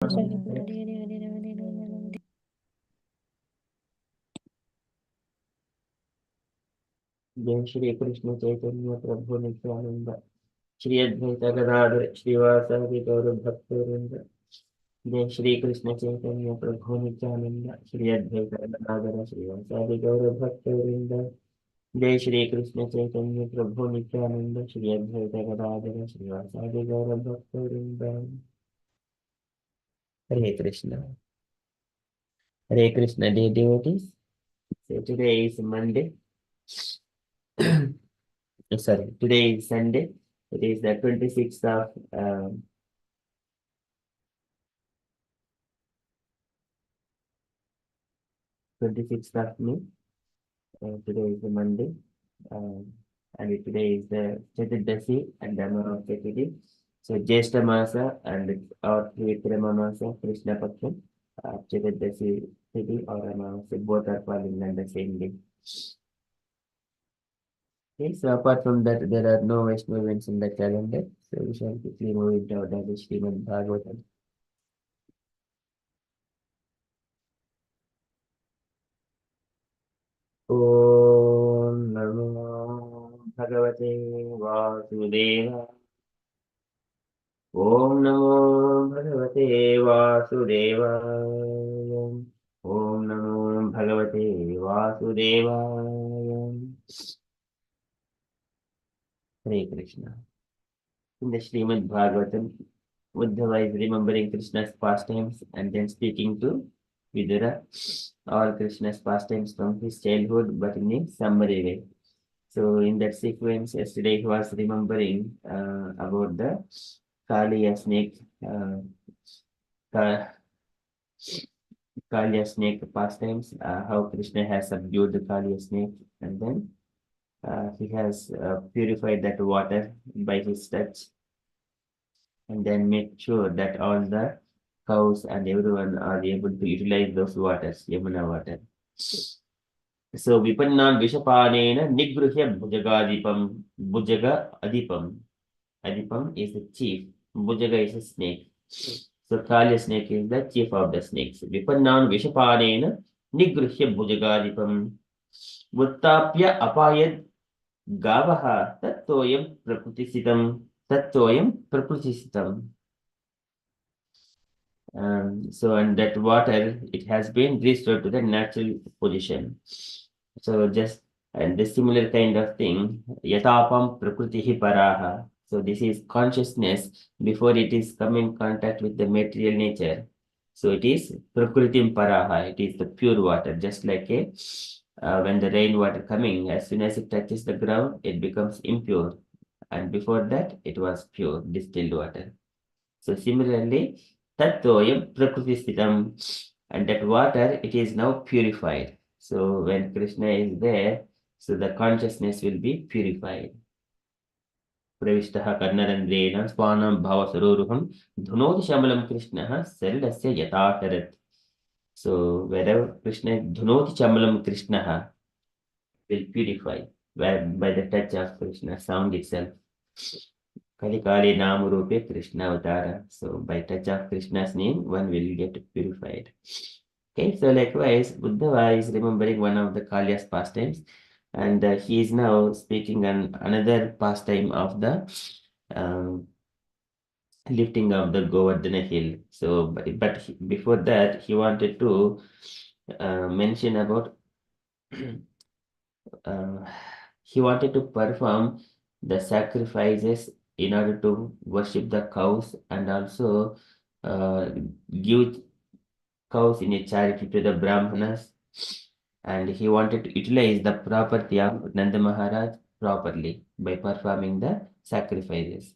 जय श्री कृष्ण चैतन्य प्रभु नित्यानंद श्री अद्वैत गदाधर श्रीवासादि गौर भक्तवृंद। जय श्री कृष्ण चैतन्य प्रभु नित्यानंद श्री अद्वैत गदाधर श्रीवासादि गौर भक्तवृंद। जय श्री कृष्ण चैतन्य प्रभु नित्यानंद श्री अद्वैत गदाधर श्रीवासादि गौर भक्तवृंद। हरे Krishna dear devotees. So today is Monday. Sorry, today is Sunday. It is the 26th of 26th of May. Today is the Monday, and today is the Chaturdasi and the Amavasya Tithi. So Jyeshta Masa and or Vikrama Masa, Krishna Paksha, Chaturdasi Tithi or Amavasya, both are falling on the same day. Okay, so apart from that, there are no Vaishnava events in the calendar. So we shall quickly move into our daily Srimad Bhagavatam. ॐ नमो भगवते वासुदेव। ॐ नमो भगवते वासुदेवाय। ॐ नमो भगवते वासुदेवाय। Hare Krishna. In the Srimad Bhagavatam, Uddhava is remembering Krishna's pastimes and then speaking to Vidura all Krishna's pastimes from his childhood, but in a summary way. So in that sequence, yesterday he was remembering about the Kaliya snake, Ka- Kaliya snake pastimes, how Krishna has subdued the Kaliya snake, and then he has purified that water by his touch, and then make sure that all the cows and everyone are able to utilize those waters, Yamuna water. So Vipannan Vishapanena Nigruhya Bhujagadipam Bhujaga Adipam. Adipam is the chief. Bhujaga is a snake. So Kalya snake is the chief of the snakes. Vipannan Vishapanena Nigruhya Bhujagadipam Vuttapya Apayad Gavaha Tattoyam Prakrutisitam Tattoyam Prakrutisitam. So and that water, it has been restored to the natural position. So just and the similar kind of thing, yatapam prakritihi paraha. So this is consciousness before it is come in contact with the material nature. So it is prakritim paraha. It is the pure water, just like a when the rainwater coming, as soon as it touches the ground, it becomes impure, and before that, it was pure distilled water. So similarly, Tattoyam Prakriti and that water, it is now purified. So when Krishna is there, so the consciousness will be purified. Pravishtaha Karnarandrena Swanam Bhavasaruruham Dhunoti Shamalam Krishna Saridasya Yatakarat. So wherever Krishna Dhunoti Shamalam Krishna will purify by the touch of Krishna, sound itself. Kali Kali Nam Rupe Krishna Avtara. So by touch of Krishna's name, one will get purified. Okay, so likewise, Buddha is remembering one of the Kalya's pastimes, and he is now speaking on another pastime of the um, lifting of the Govardhana hill. So, before that, he wanted to mention about uh, he wanted to perform the sacrifices in order to worship the cows and also uh, give cows in a charity to the Brahmanas. And he wanted to utilize the property of Nanda Maharaj properly by performing the sacrifices.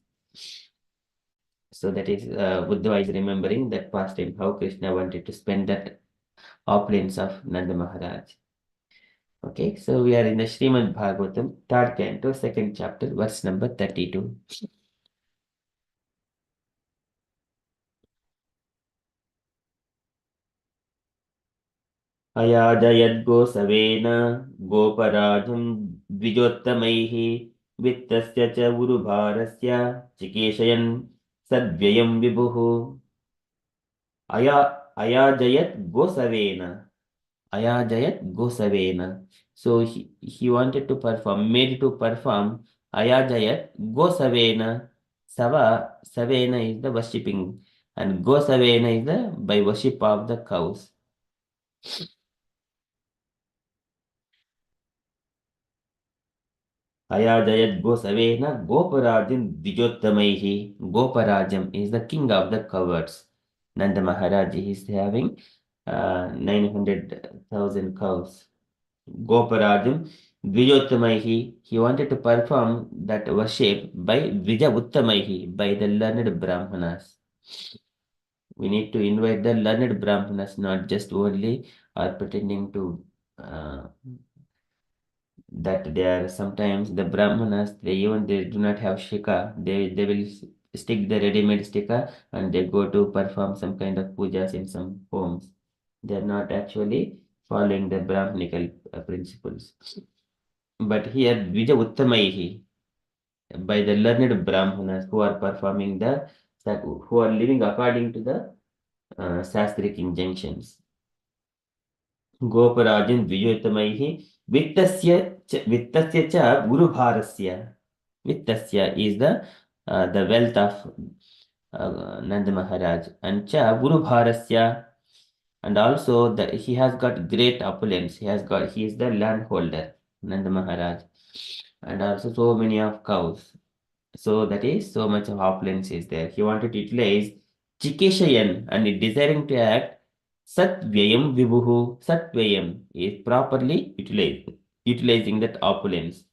So that is Buddha is remembering that pastime, how Krishna wanted to spend that opulence of Nanda Maharaj. Okay, so we are in the Srimad Bhagavatam, third canto, second chapter, verse number 32. अयाजयद्गोसवेन गोपराजं द्विजोत्तमैः वित्तस्य च उरुभारस्य चिकीर्षयन् सद्व्ययं विभुः. Ayajayat Gosavena. Ayajayat Gosavena. So he wanted to perform, made to perform Ayajayat Gosavena. Savena is the worshipping, and Gosavena is the by worship of the cows. Ayajayat Gosavena Goparajam Dijottamaihi. Goparajam is the king of the cowards. Nanda Maharaj is having 900,000 cows. Goparajam Dvijottamaihi. He wanted to perform that worship by Dvija Uttamaihi, by the learned Brahmanas. We need to invite the learned Brahmanas, not just only are pretending to that they are sometimes the Brahmanas, they do not have shika. They will stick the ready-made stika and they go to perform some kind of pujas in some homes. They are not actually following the Brahmanical principles. But here, Vija Uttamaihi, by the learned Brahmanas who are performing who are living according to the Sastric injunctions. Goparajan Vijayutamaihi Vittasya cha Gurubharasya. Vittasya is the wealth of Nanda Maharaj, and cha Gurubharasya, and also he has got great opulence. He is the landholder, Nanda Maharaj, and also so many of cows. So that is so much of opulence is there. He wanted to utilize Chikeshayan and desiring to act Satvayam Vibhuhu. Satvayam is properly utilizing that opulence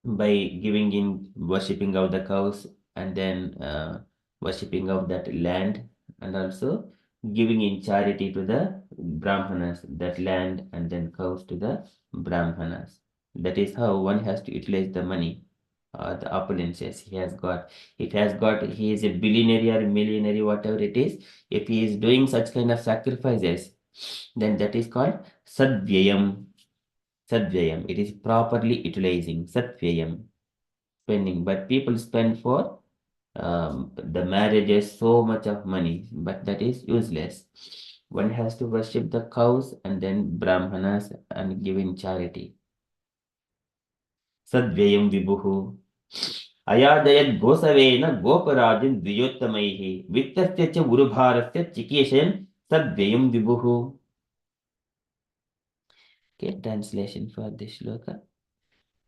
by giving in worshipping of the cows and then worshipping of that land, and also giving in charity to the Brahmanas, that land and then cows to the Brahmanas. That is how one has to utilize the money, the opulences he has got. He is a billionaire or millionaire, whatever it is. If he is doing such kind of sacrifices, then that is called Sadvyayam. Sadvyayam. It is properly utilizing Sadvyayam, spending. But people spend for the marriages so much of money, but that is useless. One has to worship the cows and then Brahmanas and give in charity. Sadvyayam Vibhuhu. Ayadayat Gosavena Goparajan Dviyottamaihi Vittasya cha Urubharasya Chikeshan Sadvyayam Vibhuhu. Okay, translation for this shloka.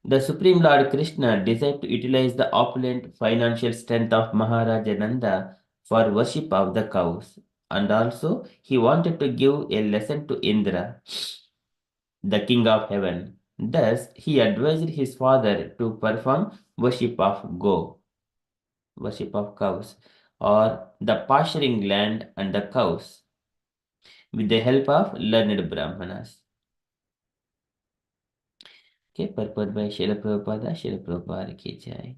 The Supreme Lord Krishna desired to utilize the opulent financial strength of Maharaja Nanda for worship of the cows, and also he wanted to give a lesson to Indra, the king of heaven. Thus, he advised his father to perform worship of cows, or the pasturing land and the cows, with the help of learned Brahmanas. Okay, purport by Srila Prabhupada ki jai.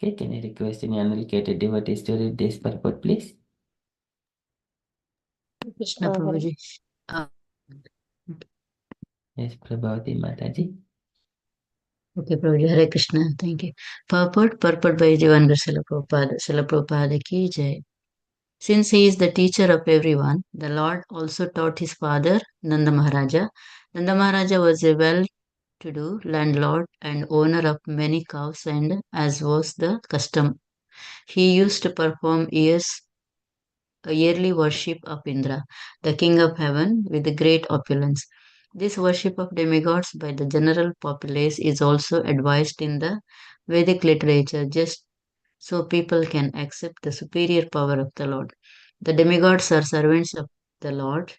Okay, can I request any uneducated devotees to read this purport, please? Krishna Prabhuji. Yes, Prabhavati Mataji. Okay, Prabhuji. Hare Krishna. Thank you. Purport by Jivan Srila Prabhupada. Srila Prabhupada ki jai. Since he is the teacher of everyone, the Lord also taught his father, Nanda Maharaja. Nanda Maharaja was a well-to-do landlord and owner of many cows, and as was the custom, he used to perform a yearly worship of Indra, the king of heaven, with great opulence. This worship of demigods by the general populace is also advised in the Vedic literature, just so people can accept the superior power of the Lord. The demigods are servants of the Lord,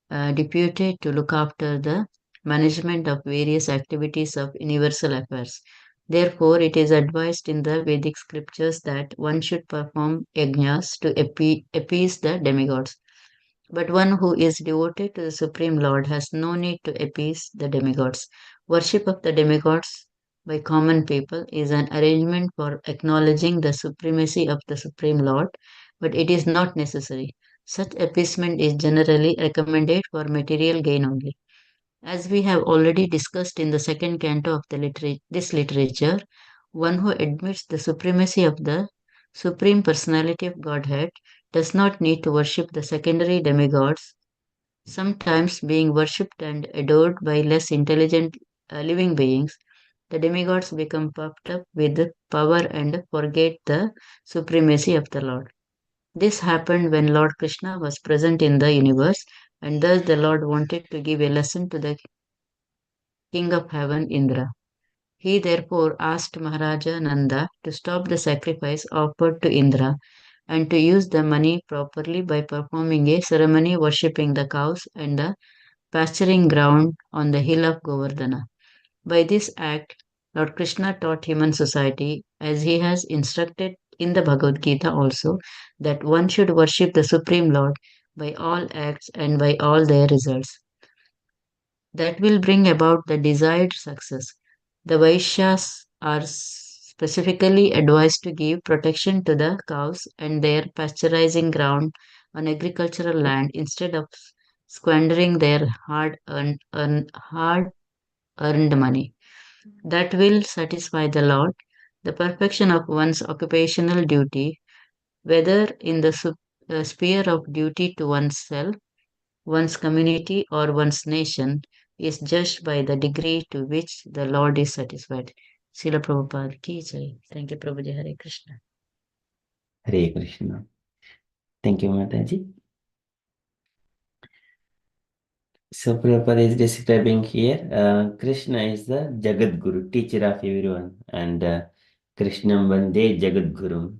deputed to look after the management of various activities of universal affairs. Therefore, it is advised in the Vedic scriptures that one should perform yajnas to appease the demigods. But one who is devoted to the Supreme Lord has no need to appease the demigods. Worship of the demigods by common people is an arrangement for acknowledging the supremacy of the Supreme Lord, but it is not necessary. Such appeasement is generally recommended for material gain only. As we have already discussed in the second canto of this literature, one who admits the supremacy of the Supreme Personality of Godhead does not need to worship the secondary demigods, sometimes being worshipped and adored by less intelligent living beings. The demigods become puffed up with power and forget the supremacy of the Lord. This happened when Lord Krishna was present in the universe, and thus the Lord wanted to give a lesson to the king of heaven, Indra. He therefore asked Maharaja Nanda to stop the sacrifice offered to Indra and to use the money properly by performing a ceremony worshipping the cows and the pasturing ground on the hill of Govardhana. By this act, Lord Krishna taught human society, as he has instructed in the Bhagavad Gita also, that one should worship the Supreme Lord by all acts and by all their results. That will bring about the desired success. The Vaishyas are specifically advised to give protection to the cows and their pasteurizing ground on agricultural land instead of squandering their hard earned money. That will satisfy the Lord. The perfection of one's occupational duty, whether in the sphere of duty to oneself, one's community, or one's nation, is judged by the degree to which the Lord is satisfied. Srila Prabhupada ki jai. Thank you, Prabhuji. Hare Krishna. Hare Krishna. Thank you, Mataji. So Prabhupada is describing here, Krishna is the Jagat Guru, teacher of everyone, and Krishnam Vande Jagat Guru.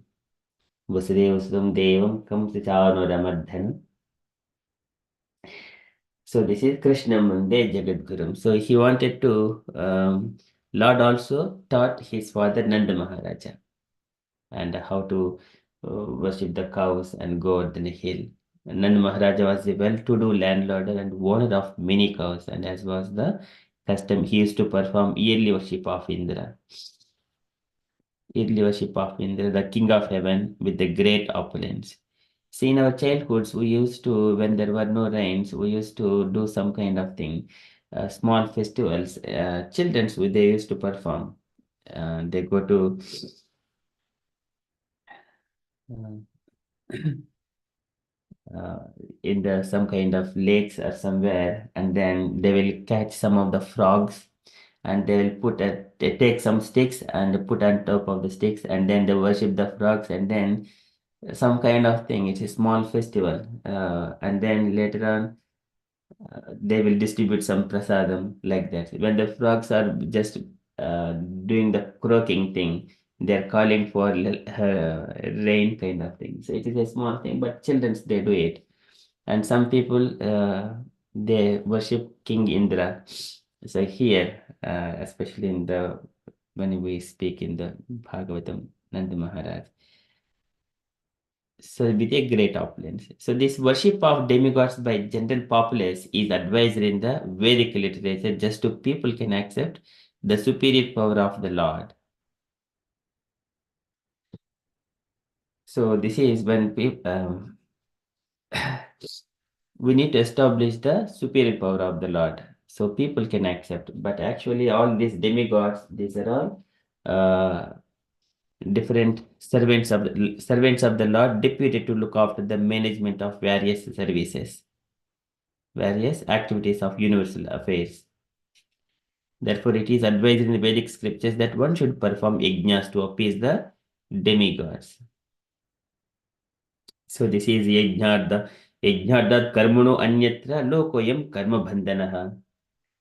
Vasudeva Sudam Devam Kamsachavanodamadhanam. So this is Krishnam Vande Jagat Guru. So he wanted to, Lord also taught his father Nanda Maharaja and how to worship the cows and goat in the hill. Nanda Maharaja was a well-to-do landlord and owner of many cows, and as was the custom, he used to perform yearly worship of Indra. Yearly worship of Indra, the king of heaven, with the great opulence. See, in our childhoods, we used to, when there were no rains, we used to do some kind of thing, small festivals. Children, they used to perform. They go to uh, uh, in the some kind of lakes or somewhere, and then they will catch some of the frogs, and they will they take some sticks and put on top of the sticks, and then they worship the frogs, and then some kind of thing. It's a small festival, and then later on they will distribute some prasadam like that. When the frogs are just doing the croaking thing, they're calling for rain kind of thing. So it is a small thing, but children they do it. And some people they worship King Indra. So here, especially in the when we speak in the Bhagavatam, Nanda Maharaj. So with a great opulence. So this worship of demigods by general populace is advised in the Vedic literature just to people can accept the superior power of the Lord. So this is when people we need to establish the superior power of the Lord so people can accept. But actually, all these demigods, these are all different servants of the Lord deputed to look after the management of various services, various activities of universal affairs. Therefore, it is advised in the Vedic scriptures that one should perform yajnas to appease the demigods. So this is yajnarda karmano anyatra lokoyam karma bandhanaha.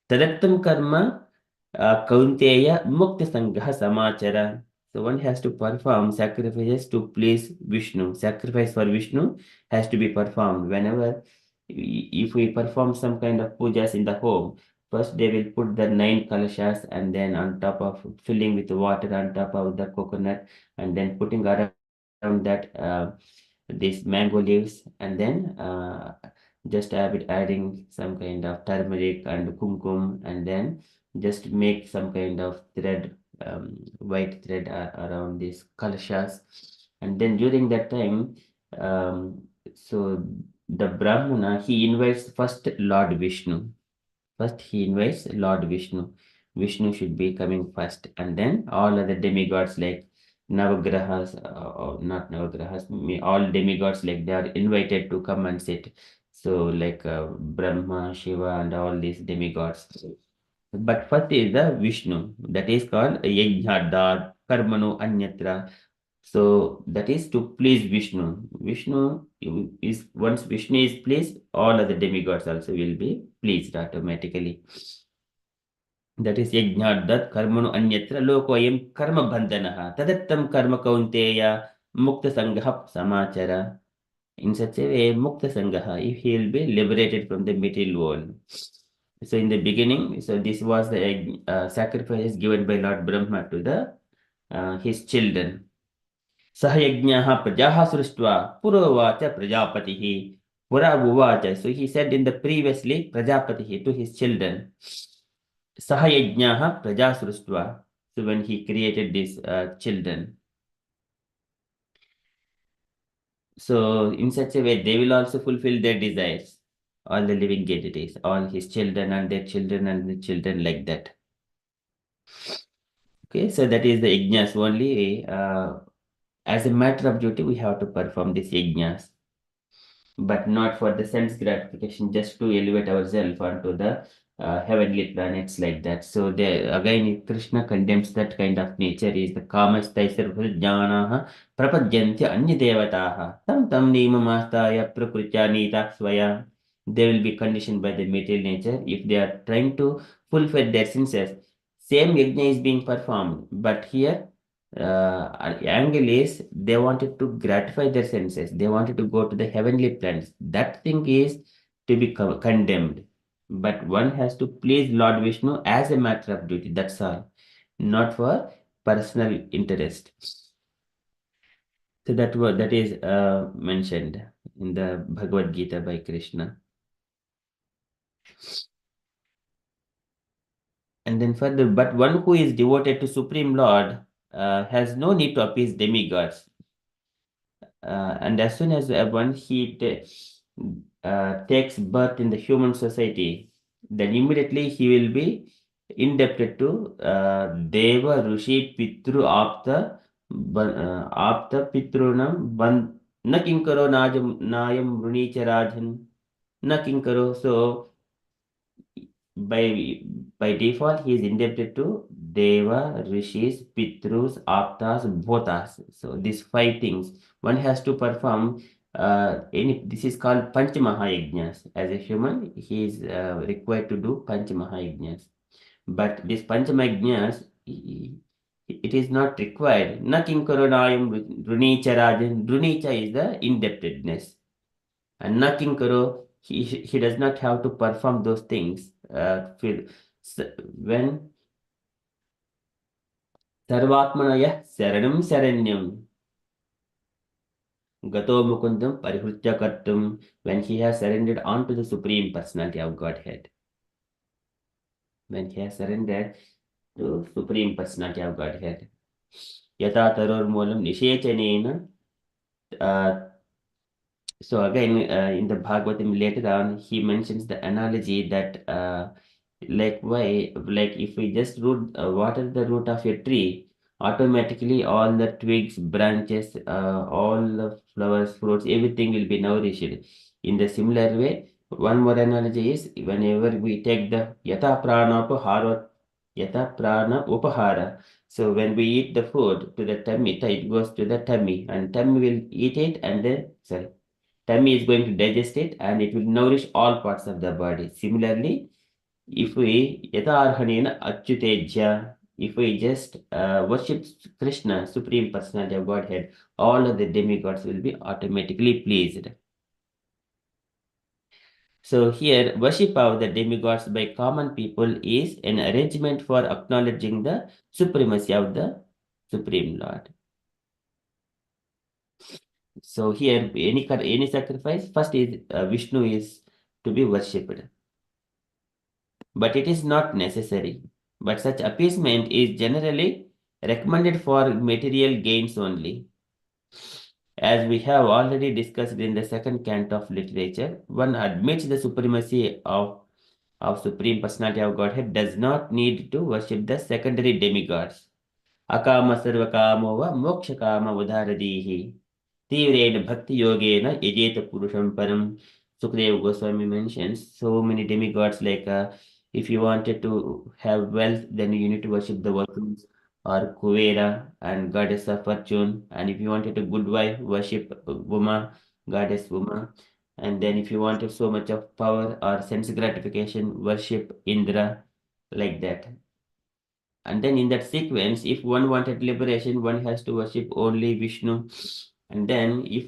Tadattam karma kaunteya mukta sangha samachara. So one has to perform sacrifices to please Vishnu. Sacrifice for Vishnu has to be performed. Whenever, if we perform some kind of pujas in the home, first they will put the 9 kalashas and then on top of filling with water on top of the coconut and then putting around that these mango leaves and then just adding some kind of turmeric and kumkum and then just make some kind of thread, white thread around these kalashas. And then during that time, so the Brahmana, he invites first Lord Vishnu. First, he invites Lord Vishnu. Vishnu should be coming first, and then all other demigods like Navagrahas, or not Navagrahas, all demigods, like they are invited to come and sit. So like Brahma, Shiva, and all these demigods. But first is the Vishnu, that is called Yajnadar Karmano Anyatra. So that is to please Vishnu. Vishnu is, once Vishnu is pleased, all other demigods also will be pleased automatically. That is yajnaddat karmanu anyatra lokoyam karma bandhanaha tadattam karma kaunteya mukta sangha samachara. In such a way, mukta sangha, if he will be liberated from the material world. So in the beginning, so this was the sacrifice given by Lord Brahma to the his children. Sahayajnaha prajaha sruštva purovacha prajapatihi pura. So he said in the previously prajapatihi to his children. Sahayajnaha praja sruštva. So when he created these children. So in such a way, they will also fulfill their desires. All the living entities, all his children and their children and the children, like that. Okay, so that is the yajnas only. As a matter of duty, we have to perform these yajnas, but not for the sense gratification, just to elevate ourselves onto the heavenly planets, like that. So there again, Krishna condemns that kind of nature. Is the kamastaisarva jnanaha prapadyanti anya devataha tam tam nimamastaya prakrutya nita swaya. They will be conditioned by the material nature if they are trying to fulfill their senses. Same yajna is being performed, but here angle is they wanted to gratify their senses. They wanted to go to the heavenly planets. That thing is to be condemned. But one has to please Lord Vishnu as a matter of duty. That's all, not for personal interest. So that is mentioned in the Bhagavad Gita by Krishna. And then further, but one who is devoted to Supreme Lord has no need to appease demigods. And as soon as one he takes birth in the human society, then immediately he will be indebted to Deva, Rishi, Pitru, Apta, Pitrunam, Nakinkaro, Nayam, Runicharajan, Nakinkaro. So by default, he is indebted to Deva, Rishis, Pitrus, Aptas, Bhotas. So these five things one has to perform. This is called Panchamaha As a human, he is required to do Panchamaha. But this Panchamaha it is not required. Nakim Karonayam Runicha Rajan. Runicha is the indebtedness. And nothing karo, he does not have to perform those things. When Sarvatmanaya Saranam Saranyam Gato Mukundam Parihutya Kartum, when he has surrendered onto the Supreme Personality of Godhead. When he has surrendered to Supreme Personality of Godhead. Yata Taror Molam Nishechanena. So again, in the Bhagavatam later on, he mentions the analogy that like why, like if we just water the root of a tree, automatically all the twigs, branches, all the flowers, fruits, everything will be nourished. In the similar way, one more analogy is whenever we take the yata prana upahara. So when we eat the food to the tummy, it goes to the tummy, and tummy will eat it, and then sorry, tummy is going to digest it, and it will nourish all parts of the body. Similarly, if we yatarhanena achyutejya, if we just worship Krishna, Supreme Personality of Godhead, all of the demigods will be automatically pleased. So here, worship of the demigods by common people is an arrangement for acknowledging the supremacy of the Supreme Lord. So here, any sacrifice, first is Vishnu is to be worshipped. But it is not necessary. But such appeasement is generally recommended for material gains only. As we have already discussed in the second canto of literature, one admits the supremacy of Supreme Personality of Godhead, does not need to worship the secondary demigods. Akama sarvakamo va mokshakama udharadihi. Tivrena bhakti yogena yajeta purusham param. Sukadeva Goswami mentions so many demigods like if you wanted to have wealth, then you need to worship the Vasus or Kuvera and goddess of fortune. And if you wanted a good wife, worship Uma, goddess Uma. And then if you wanted so much of power or sense gratification, worship Indra, like that. And then in that sequence, if one wanted liberation, one has to worship only Vishnu. And then if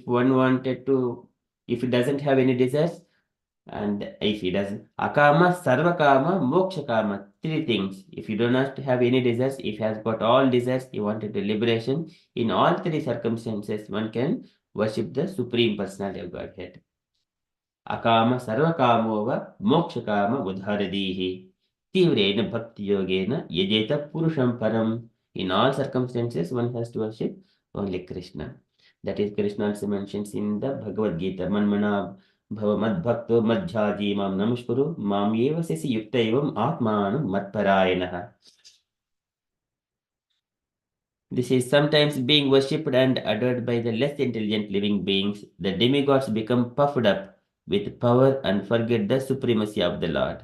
it doesn't have any desires, and if he doesn't, akama, sarvakama, mokshakama, three things. If you do not have any desires, if he has got all desires, he wanted the liberation. In all three circumstances, one can worship the Supreme Personality of Godhead. Akama sarvakamova mokshakama udharadihi. Tivrena bhakti yogena yajeta purusham param. In all circumstances, one has to worship only Krishna. That is, Krishna also mentions in the Bhagavad Gita, Manmana bhava mad bhakto madhyaji mam namaskuru mam yeva sesi yukta evam atmanam matparayanaha. This is sometimes being worshipped and adored by the less intelligent living beings. The demigods become puffed up with power and forget the supremacy of the Lord.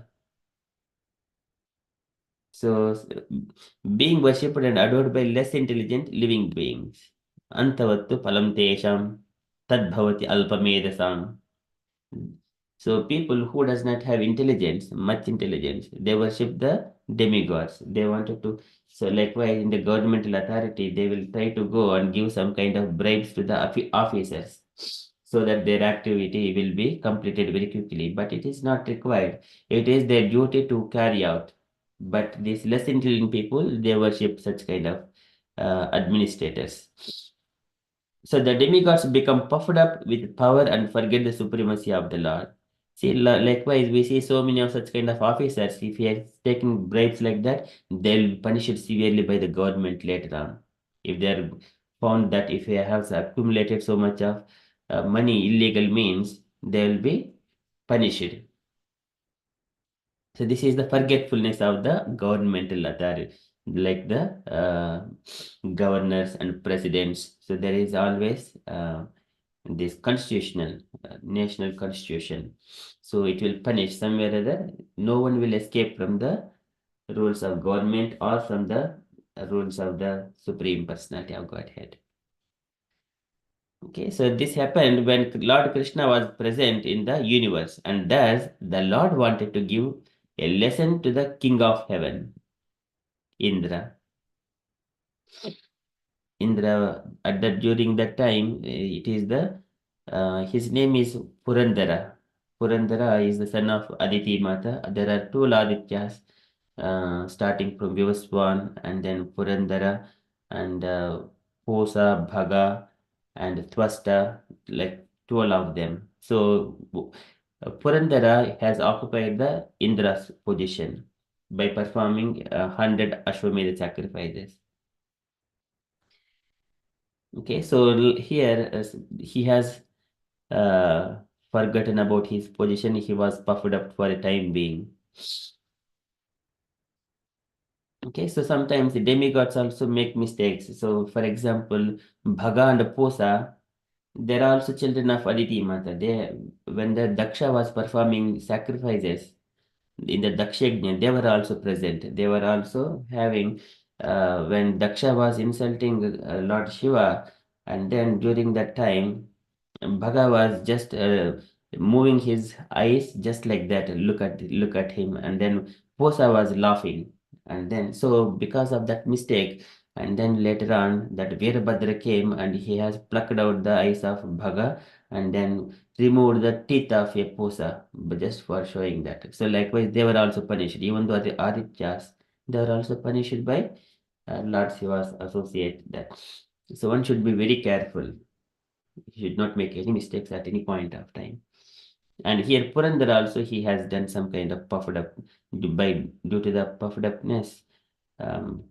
So, being worshipped and adored by less intelligent living beings. Antavattu palam tesham tadbhavati alpamedasam. So people who does not have intelligence, much intelligence, they worship the demigods. They wanted to, so likewise in the governmental authority, they will try to go and give some kind of bribes to the officers so that their activity will be completed very quickly. But it is not required. It is their duty to carry out. But these less intelligent people, they worship such kind of administrators. So the demigods become puffed up with power and forget the supremacy of the Lord. See, likewise, we see so many of such kind of officers. If he is taking bribes like that, they'll punish it severely by the government later on. If they are found that if they have accumulated so much of money, illegal means, they will be punished. So this is the forgetfulness of the governmental authority, like the governors and presidents. So there is always this constitutional, national constitution. So it will punish somewhere or other. No one will escape from the rules of government or from the rules of the Supreme Personality of Godhead. Okay, so this happened when Lord Krishna was present in the universe, and thus the Lord wanted to give a lesson to the King of Heaven, Indra. Indra, at that during that time, it is the his name is Purandara. Purandara is the son of Aditi Mata. There are two Adityas, starting from Vivaswan and then Purandara and Posa, Bhaga, and Twasta, like 12 of them. So Purandara has occupied the Indra's position by performing 100 Ashwamedha sacrifices. Okay, so here he has uh, forgotten about his position. He was puffed up for a time being. Okay, so sometimes the demigods also make mistakes. So, for example, Bhaga and Posa, they are also children of Aditi Mata. When the Daksha was performing sacrifices in the Dakshagni, they were also present. They were also having, when Daksha was insulting Lord Shiva, and then during that time, Bhaga was just moving his eyes just like that, look at him, and then Posa was laughing, and then so because of that mistake, and then later on that Veerabhadra came and he has plucked out the eyes of Bhaga and then removed the teeth of a Posa, but just for showing that. So likewise, they were also punished, even though the Adityas, they were also punished by Lord Shiva's associate. That so one should be very careful. He should not make any mistakes at any point of time. And here Purandar also he has done some kind of puffed up due to the puffed upness. Um,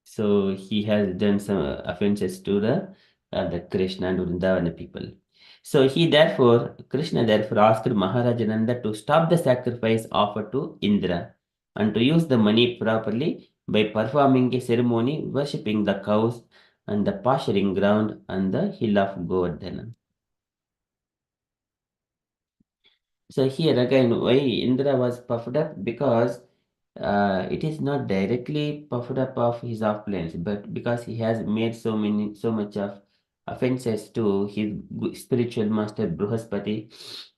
so he has done some offenses to the Krishna and Vrindavana people. So Krishna therefore asked Maharaja Nanda to stop the sacrifice offered to Indra and to use the money properly by performing a ceremony worshipping the cows and the pasturing ground on the hill of Govardhana. So here again, why Indra was puffed up? Because it is not directly puffed up of his opulence, but because he has made so much of offenses to his spiritual master Bruhaspati,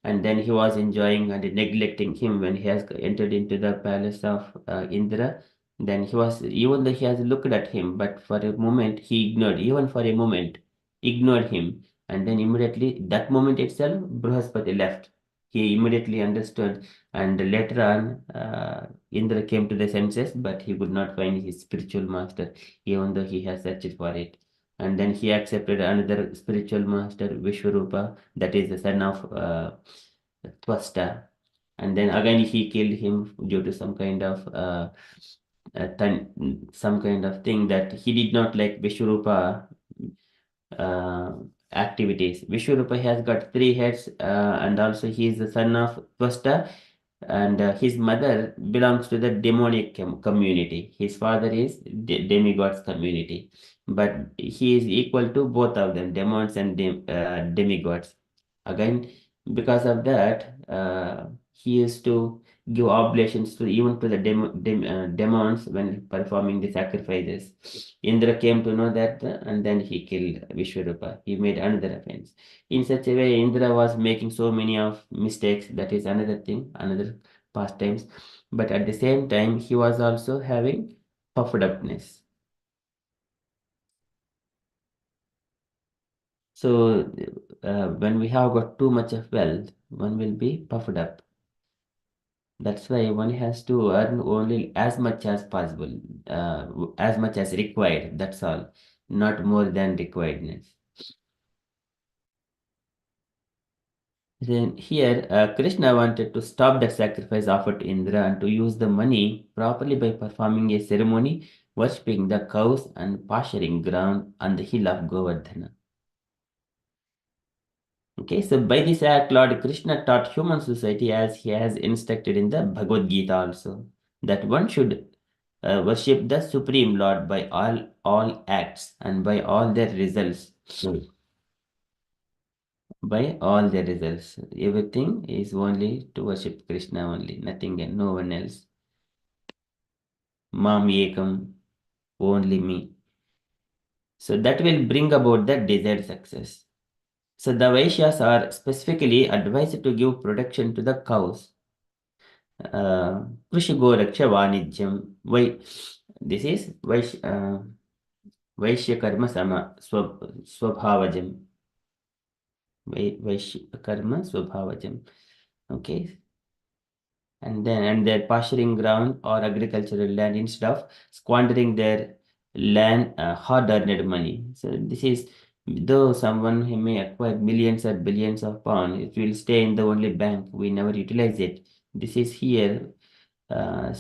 and then he was enjoying and neglecting him when he has entered into the palace of Indra. Then he was, even though he has looked at him, but for a moment he ignored, even for a moment, ignored him. And then immediately, that moment itself, Bruhaspati left. He immediately understood, and later on, Indra came to the senses, but he could not find his spiritual master, even though he has searched for it. And then he accepted another spiritual master, Vishwarupa, that is the son of Twasta. And then again he killed him due to some kind of some kind of thing that he did not like Vishwarupa uh, activities. Vishwarupa has got three heads, and also he is the son of Twasta, and his mother belongs to the demonic community. His father is demigods community, but he is equal to both of them, demons and demigods. Again, because of that, he used to give oblations to even to the demons when performing the sacrifices. Indra came to know that, and then he killed Vishwarupa. He made another offense. In such a way, Indra was making so many of mistakes. That is another thing, another pastimes. But at the same time, he was also having puffed upness. So when we have got too much of wealth, one will be puffed up. That's why one has to earn only as much as possible, as much as required. That's all, not more than requiredness. Then here, Krishna wanted to stop that sacrifice offered to Indra and to use the money properly by performing a ceremony worshipping the cows and pasturing ground on the hill of Govardhana. Okay, so by this act, Lord Krishna taught human society as he has instructed in the Bhagavad Gita also, that one should worship the Supreme Lord by all acts and by all their results. By all their results. Everything is only to worship Krishna only, nothing and no one else. Mam Ekam, only me. So that will bring about the desired success. So the Vaishyas are specifically advised to give protection to the cows. Krushigoraksha Vanijyam. Why? This is Vaishya Karma Sama Swabhavajam. Vaishya Karma Swabhavajam. Okay. And their pasturing ground or agricultural land instead of squandering their land hard-earned money. So this is, though someone he may acquire millions or billions of pounds, it will stay in the only bank. We never utilize it. This is here uh,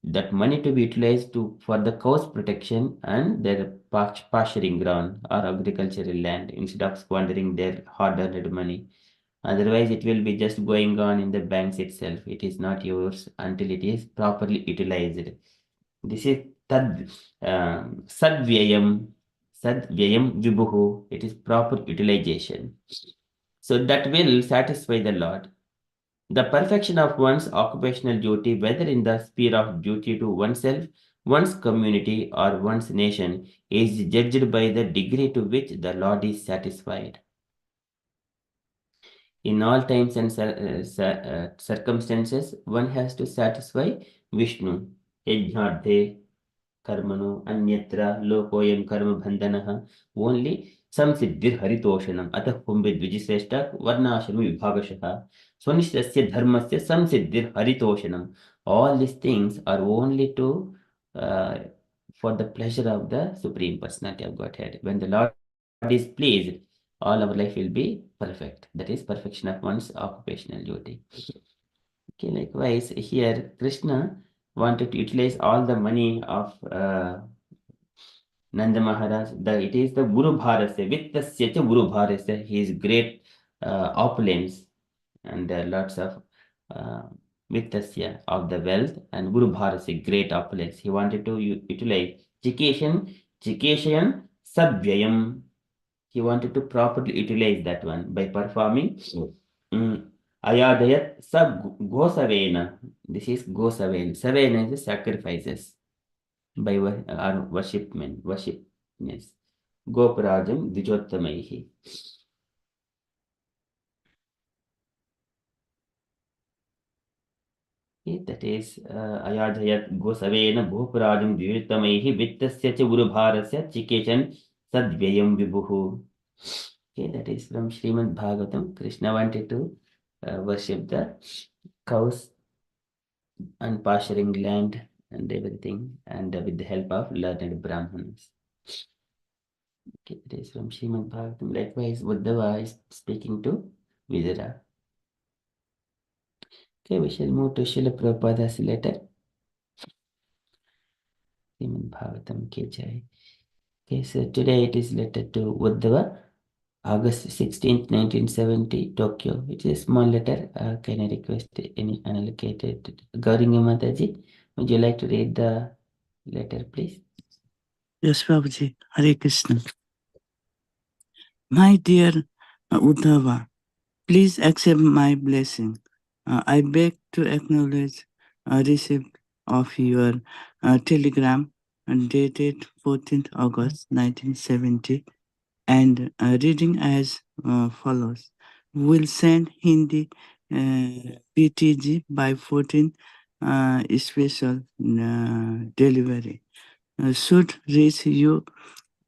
that money to be utilized to for the cows protection and their pasturing ground or agricultural land instead of squandering their hard-earned money. Otherwise, it will be just going on in the banks itself. It is not yours until it is properly utilized. This is sadvyayam, sadvyayam vibhuhu. It is proper utilization. So that will satisfy the Lord. The perfection of one's occupational duty, whether in the sphere of duty to oneself, one's community, or one's nation, is judged by the degree to which the Lord is satisfied. In all times and circumstances, one has to satisfy Vishnu. Yajnadhe karmano anyatra lokoyam karma bandhanaha. Only samsiddhir haritoshanam atah kumbhe dvijisreshta varnashrama vibhagashaha. Swanistasya dharmasya samsiddhir haritoshanam. All these things are only to uh, for the pleasure of the Supreme Personality of Godhead. When the Lord is pleased, all our life will be perfect. That is perfection of one's occupational duty. Okay, likewise, here Krishna wanted to utilize all the money of Nanda Maharaj. It is the Guru Bharasya, Vittasya cha Guru Bharasya, his great opulence and lots of uh, Vittasya of the wealth and Guru Bharasya great opulence. He wanted to utilize Jikeshan Sadvyayam. He wanted to properly utilize that one by performing Ayadayat Sab Gosavena. This is Gosavena. Savena is the sacrifices by our worshipmen, worshipness. Goparajam Dijottamaihi. That is Ayadhayat Gosavena Bhuparajam Dijottamaihi Vittasya cha Gurubharasya Chikeshan Sadvyayam Vibhuhu. Okay, that is from Srimad Bhagavatam. Krishna wanted to worship the cows and pasturing land and everything, and with the help of learned Brahmanas. Okay, that is from Srimad Bhagavatam. Likewise, Uddhava is speaking to Vidura. Okay, we shall move to Srila Prabhupada's letter. Srimad Bhagavatam Ki Jai. Okay, so today it is letter to Uddhava, August 16th, 1970, Tokyo. It is a small letter. Can I request any unallocated? Gauringa Mataji, would you like to read the letter, please? Yes, Prabhuji. Hare Krishna. My dear Uddhava, please accept my blessing. I beg to acknowledge a receipt of your telegram dated 14th August 1970 and reading as follows. Will send Hindi PTG by 14 special delivery. Should reach you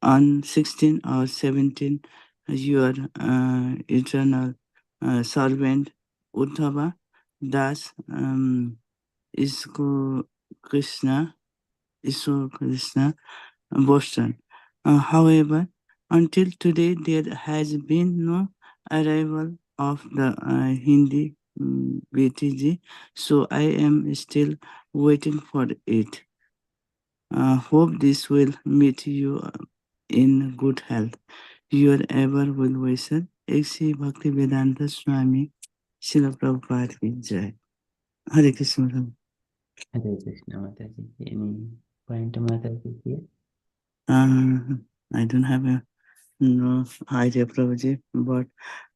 on 16 or 17 your eternal servant Uddhava Das Isko Krishna Boston. However, until today there has been no arrival of the Hindi BTG, so I am still waiting for it. Hope this will meet you in good health. Your ever well wisher, A.C. Bhaktivedanta Swami, Srila Prabhupada ki Jai. Hare Krishna. Hare Krishna Mataji. Any point Mataji here? I don't have a no idea, Prabhuji, but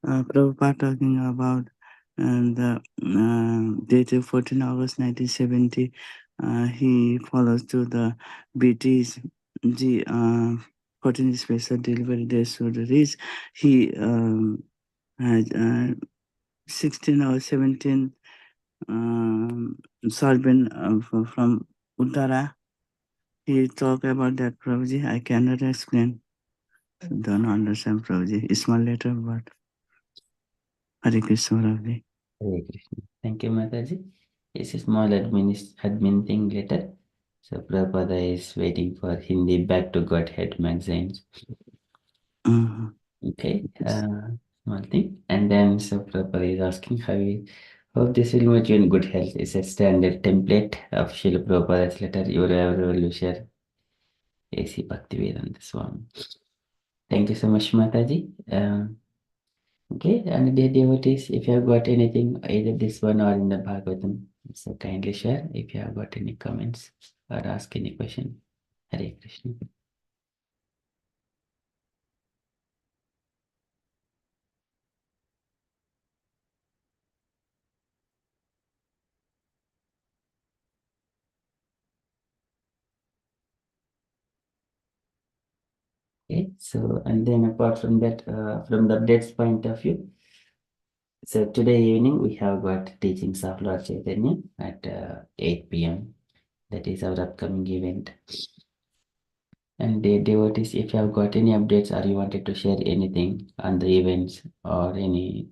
Prabhupada talking about the date of 14 August 1970, he follows to the BT's G 14 special delivery days should reach. He had 16 or 17 servant from Uttara. He talk about that, Prabhuji. I cannot explain. Don't understand, Prabhuji. Small letter, but Hare Krishna, Prabhuji. Hare Krishna. Thank you, Mataji. It's a small admin thing later. So Prabhupada is waiting for Hindi Back to Godhead magazines. Okay, small thing. And then so Prabhupada is asking how we hope this will meet you in good health. It's a standard template of Srila Prabhupada's letter. Your will share A.C. Bhaktivedanta Swami. Thank you so much, Mataji. Okay, and dear devotees, if you have got anything, either this one or in the Bhagavatam, so kindly share if you have got any comments or ask any question. Hare Krishna. Okay, so and then apart from that, from the updates point of view, so today evening we have got teachings of Lord Chaitanya at 8 p.m. That is our upcoming event. And the devotees, if you have got any updates or you wanted to share anything on the events or any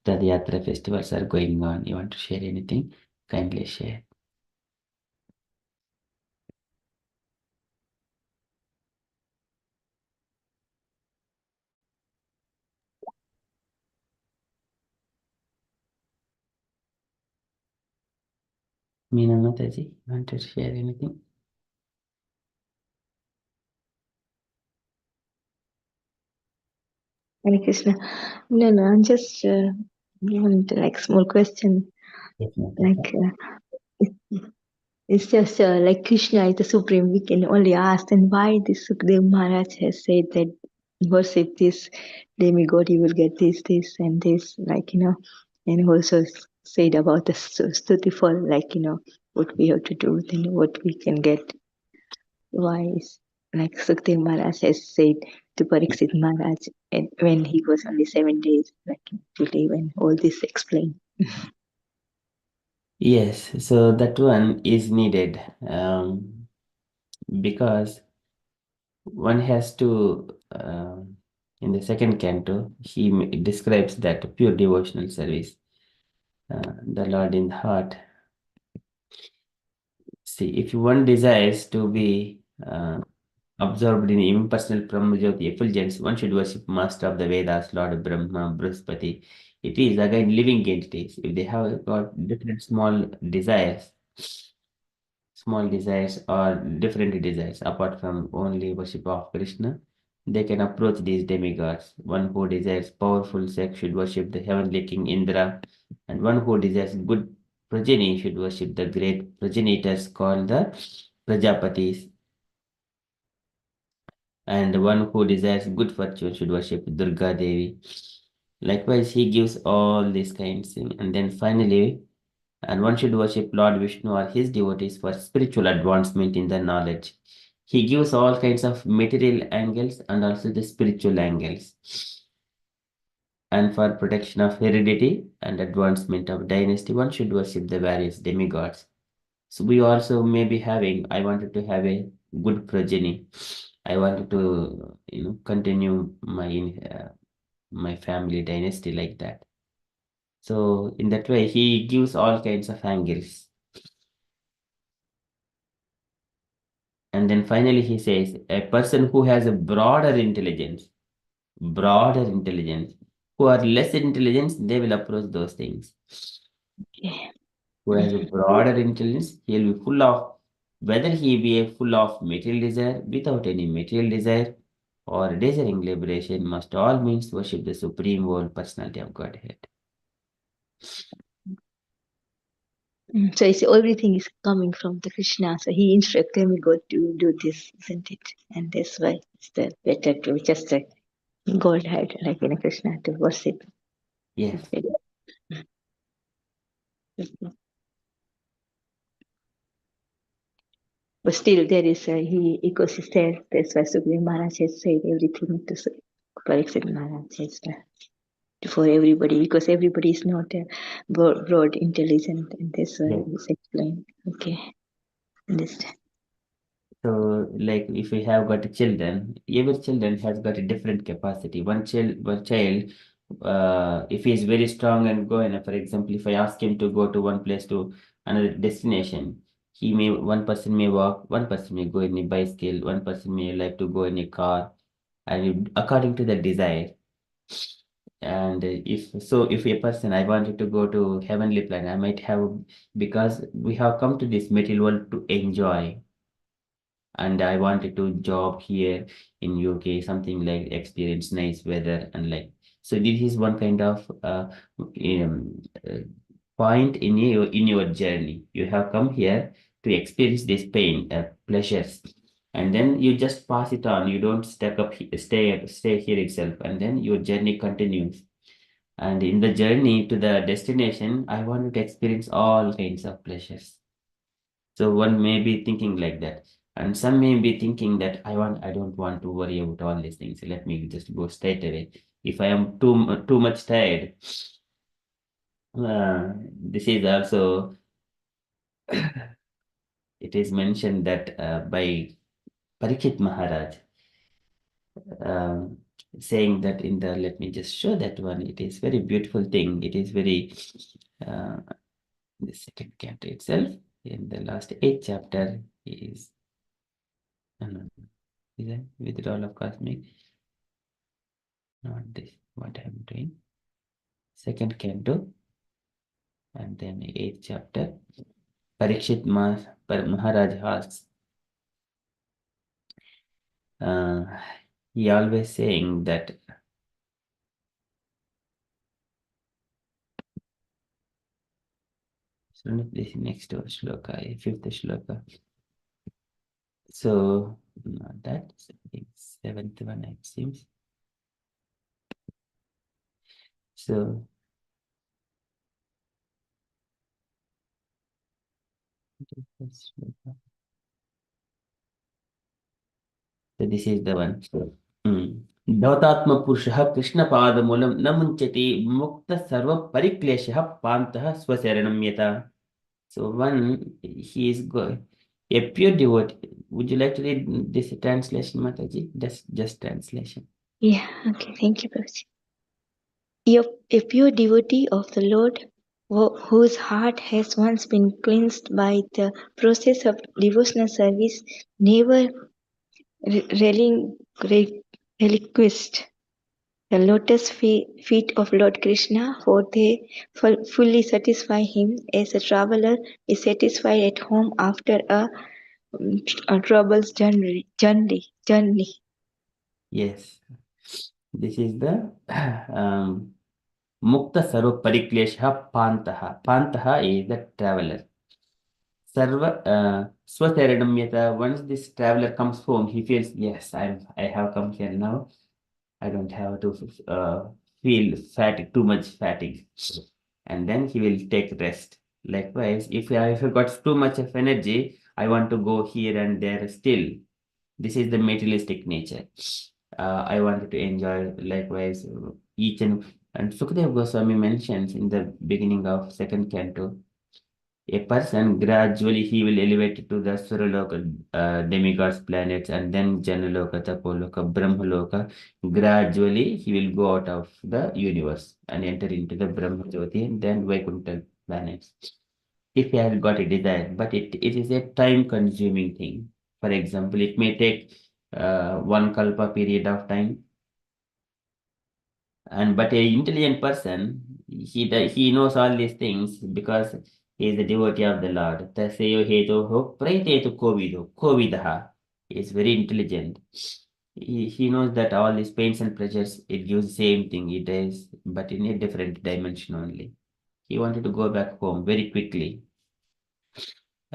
the Yatra festivals are going on, you want to share anything, kindly share. Meena Mataji, want to share anything? Hare Krishna. No, just one like small question. Definitely. It's just like Krishna is the supreme. We can only ask, and why this Sukdev Maharaj has said that worship this demigod, you will get this, and this, like, and also said about the stuti for, like, what we have to do, then what we can get. Why is, like Sukdev Maharaj has said to Pariksit Maharaj, and when he was only 7 days, like, to live, and all this explained. Yes, so that one is needed because one has to, in the second canto, he describes that pure devotional service, the Lord in the heart. See, if one desires to be absorbed in impersonal Brahmajyoti effulgence, one should worship Master of the Vedas, Lord Brahma, Brihaspati. It is again living entities. If they have got different small desires or different desires apart from only worship of Krishna, they can approach these demigods. One who desires powerful sex should worship the heavenly king Indra, and one who desires good progeny should worship the great progenitors called the Prajapatis, and one who desires good fortune should worship Durga Devi. Likewise, he gives all these kinds, and then finally, and one should worship Lord Vishnu or his devotees for spiritual advancement in the knowledge. He gives all kinds of material angles and also the spiritual angles. And for protection of heredity and advancement of dynasty, one should worship the various demigods. So we also may be having, I wanted to have a good progeny. I wanted to, continue my family dynasty like that. So in that way, he gives all kinds of angles. And then finally, he says, a person who has a broader intelligence, who are less intelligent, they will approach those things. Yeah. Who has a broader intelligence, he'll be full of, whether he be a full of material desire, without any material desire, or desiring liberation, must all means worship the Supreme Whole Personality of Godhead. So it's everything is coming from the Krishna. So he instructed me go to do this, isn't it? And that's why it's the better to just Godhead, like in a Krishna, to worship. Yes. But still, there is he ecosystem. That's why Sukhdev Maharaj has said everything to Pariksit Maharaj has for everybody, because everybody is not broad intelligent, and that's why Yes. it's explained. Okay, understand. So, like if we have got children, every children has got a different capacity. One child, if he is very strong and go in, for example, if I ask him to go to one place to another destination, one person may walk, one person may go in a bicycle, one person may like to go in a car, and according to the desire. And if a person I wanted to go to heavenly planet, I might have, because we have come to this material world to enjoy, and I wanted to job here in UK, something like experience nice weather and like. So this is one kind of uh, point in your journey. You have come here to experience this pain, pleasures, and then you just pass it on. You don't stay here itself, and then your journey continues. And in the journey to the destination, I wanted to experience all kinds of pleasures. So one may be thinking like that. And some may be thinking that I don't want to worry about all these things. Let me just go straight away. If I am too much tired, this is also, it is mentioned that by Parikshit Maharaj, um, saying that in the, let me just show that one. It is very beautiful thing. It is very, uh, the second chapter itself, in the last 8th chapter is, no, is that withdrawal of cosmic, not this, what I'm doing. Second canto, and then 8th chapter. Parikshit Maharaj asks, uh, he always saying that So this next shloka, fifth shloka. So not that, seventh one it seems. So so this is the one. Dhautatma Purushah Krishna Padamulam Namunchati Mukta Sarva Parikleshah Pantah Swasaranam Yata. So one, he is good. A pure devotee. Would you like to read this translation, Mataji? Just translation. Yeah, okay, thank you, Prabhuji. A pure devotee of the Lord, whose heart has once been cleansed by the process of devotional service, never relinquished the lotus feet of Lord Krishna, for they fully satisfy him as a traveler is satisfied at home after a troublous journey. Yes. This is the Mukta Sarva Parikleshah Pantaha. Pantaha is the traveler. Sarva Swasaranam Once this traveler comes home, he feels, yes, I have come here now. I don't have to feel fatigue, too much fatigue. And then he will take rest. Likewise, if I got too much of energy, I want to go here and there still. This is the materialistic nature. I wanted to enjoy likewise each and Sukadeva Goswami mentions in the beginning of second canto, a person gradually he will elevate to the Suraloka demigods planets and then Janaloka, Tapoloka, Brahmaloka. Gradually he will go out of the universe and enter into the Brahma Jyoti and then Vaikuntha planets. If he has got a desire, but it is a time consuming thing. For example, it may take one kalpa period of time, and but a intelligent person, he knows all these things because he is a devotee of the Lord. Tasayo hetoho praitetu kovidaha. He is very intelligent. He knows that all these pains and pleasures, it gives the same thing. It is, but in a different dimension only. He wanted to go back home very quickly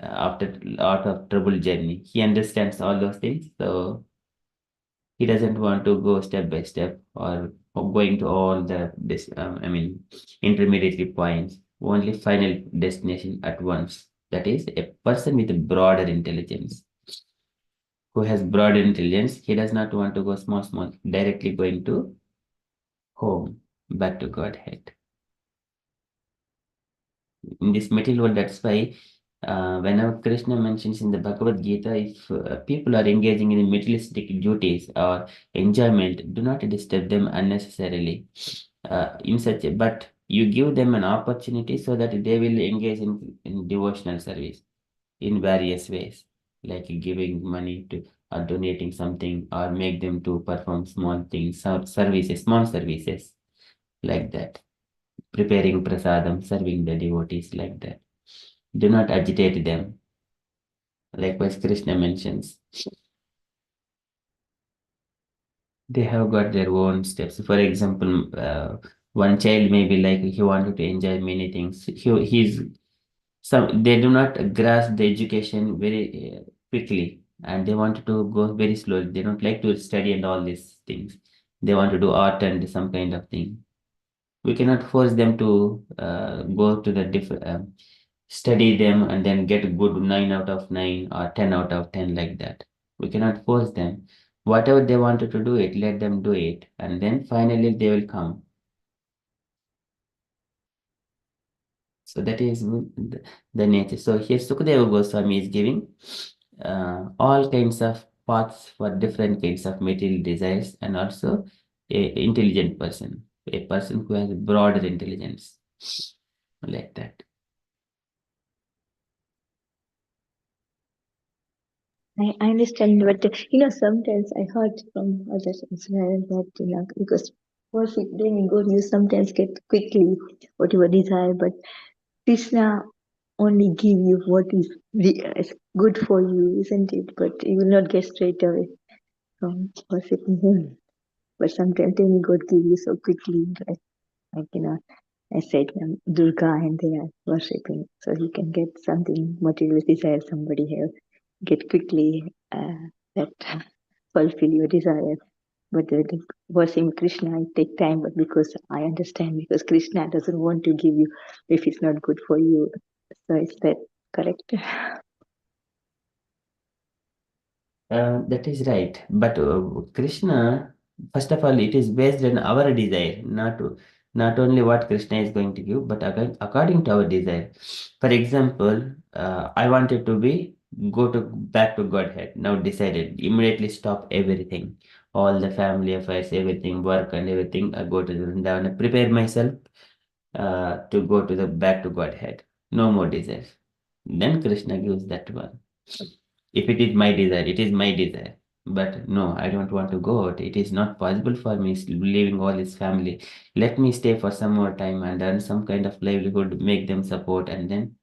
after a lot of trouble journey. He understands all those things, so he doesn't want to go step by step or going to all the intermediary points. Only final destination at once. That is a person with a broader intelligence. Who has broader intelligence, he does not want to go small, directly going to home, back to Godhead. In this material world, that's why whenever Krishna mentions in the Bhagavad Gita, if people are engaging in materialistic duties or enjoyment, do not disturb them unnecessarily. But you give them an opportunity so that they will engage in devotional service in various ways, like giving money to or donating something or make them to perform small things, services, small services like that, preparing prasadam, serving the devotees like that. Do not agitate them. Likewise, Krishna mentions they have got their own steps. For example, one child may be like he wanted to enjoy many things. They do not grasp the education very quickly, and they want to go very slowly. They don't like to study and all these things. They want to do art and some kind of thing. We cannot force them to go to the different study them and then get a good 9 out of 9 or 10 out of 10 like that. We cannot force them. Whatever they wanted to do it, let them do it. And then finally they will come. So that is the nature. So here Sukadeva Goswami is giving all kinds of paths for different kinds of material desires and also a intelligent person, a person who has broader intelligence like that. I understand, but sometimes I heard from others as well that because worship demigod, you sometimes get quickly whatever desire, but Krishna only give you what is good for you, isn't it? But you will not get straight away from worshiping him. But sometimes demigod give you so quickly, like I said Durga and they are worshipping. So you can get something material desire somebody have, get quickly that fulfill your desire. But the worshiping Krishna, it take time, but because I understand, because Krishna doesn't want to give you if it's not good for you. So is that correct? That is right. But Krishna, first of all, it is based on our desire, not only what Krishna is going to give, but again, according to our desire. For example, I wanted to go to back to Godhead. Now decided immediately stop everything, all the family affairs, everything, work and everything. I go to the Vrindavan, prepare myself to go to the back to Godhead. No more desires. Then Krishna gives that one. If it is my desire, it is my desire. But no, I don't want to go out. It is not possible for me leaving all his family. Let me stay for some more time and earn some kind of livelihood, make them support, and then.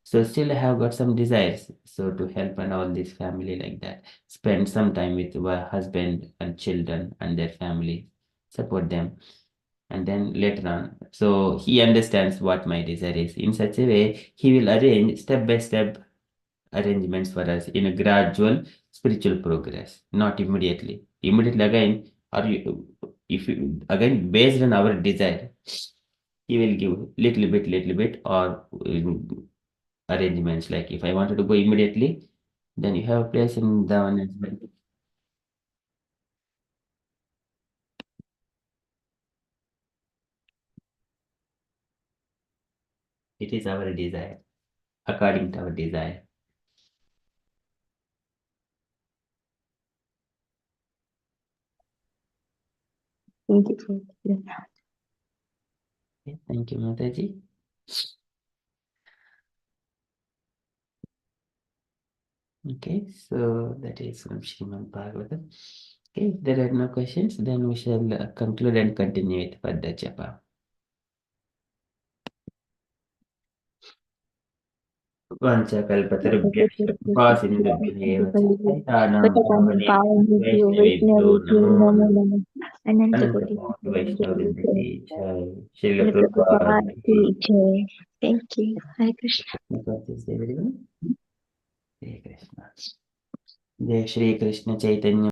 So still I have got some desires. So to help and all this family like that. Spend some time with my husband and children and their family. Support them. And then later on. So he understands what my desire is. In such a way, he will arrange step by step arrangements for us in a gradual spiritual progress, not immediately. Immediately again, or you, if you again based on our desire, he will give little bit, or arrangements. Like if I wanted to go immediately, then you have a place in the one as well. It is our desire, according to our desire. Thank you for that. Okay, thank you, Mataji. Okay, so that is from Srimad Bhagavatam. Okay, if there are no questions, then we shall conclude and continue with further japa. वाञ्छाकल्पतरुभ्यश्च कृपासिन्धुभ्यः एव च पतितानां पावनेभ्यो वैष्णवेभ्यो नमो नमः Anantakoti अनन्तकोटि वैष्णववृन्दै जय श्रीलप्रभुपाद Prabhupada Jai. Thank you. Hare Krishna. जय कृष्ण जय श्री कृष्ण चैतन्य